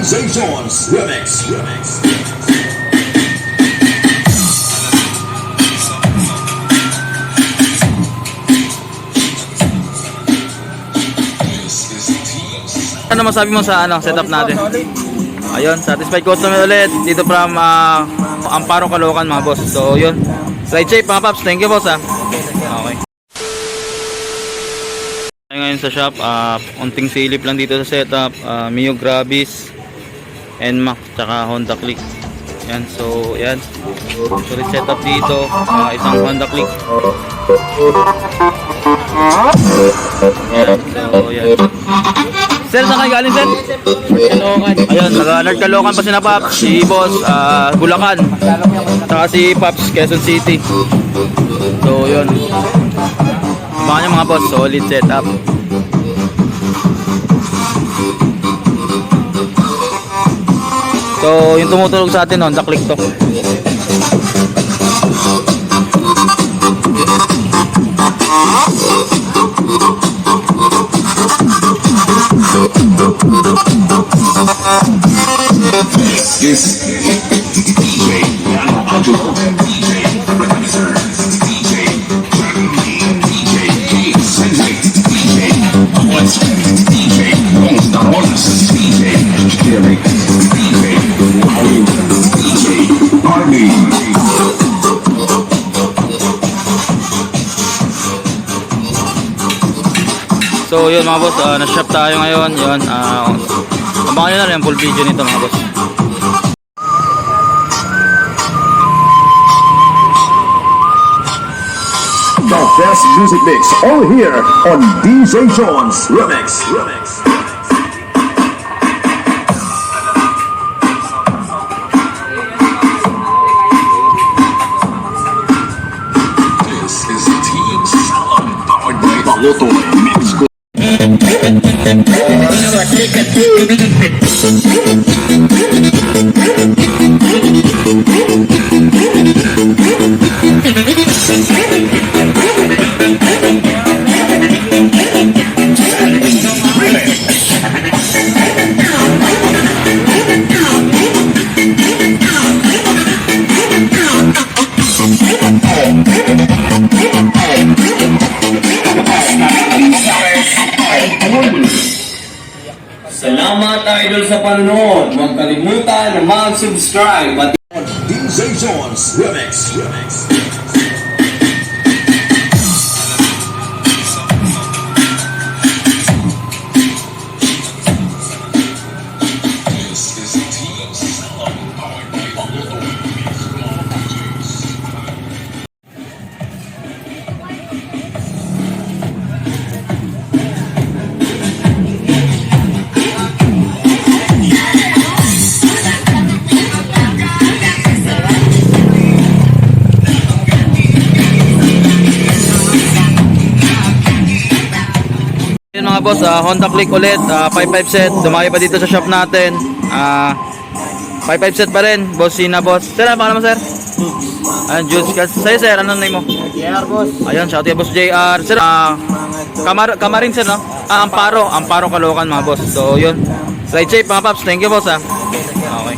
Sensations Remix. Ano masabi mo sa setup natin? Ayun, satisfied customer ulit dito from Amparo, Caloocan mga boss. So yun, ride safe mga paps. Thank you boss Okay. Ngayon sa shop, unting silip lang dito sa setup, Mio Gravis, Nmax, tsaka Honda Click. Yan, so yan. Solid setup dito, isang Honda Click. Yan, so yan. Sir, saan kayo galing, sir? Caloocan. Ayun, nag-alert Caloocan pa si na Paps, si Boss, Bulacan, saka si Paps, Quezon City. So yun, abangan nyo mga boss, solid setup. So yung tumutulog sa atin, Honda Click to. This DJ Producer DJ So yun mga boss, na-shop tayo ngayon. Yun, abangan nyo na rin yung full video nito mga boss. The best music mix all here on DJ Jones Remix. This is Team Salem powered by Baloto Mix. Salamat idol sa panonood. Huwag kalimutan na mag-subscribe at DJ Jones Remix. Yun mga boss, Honda Click ulit, 55 set. Dumaki pa dito sa shop natin. 55 set pa rin, boss Sina boss. Sir, ano pangalan mo sir? Jules. Sa'yo sir, ano name mo? JR boss. Ayun, shout out boss JR. Sir, Kamarin sir no? Amparo, Caloocan mga boss. So yun, ride safe mga paps. Thank you boss Okay.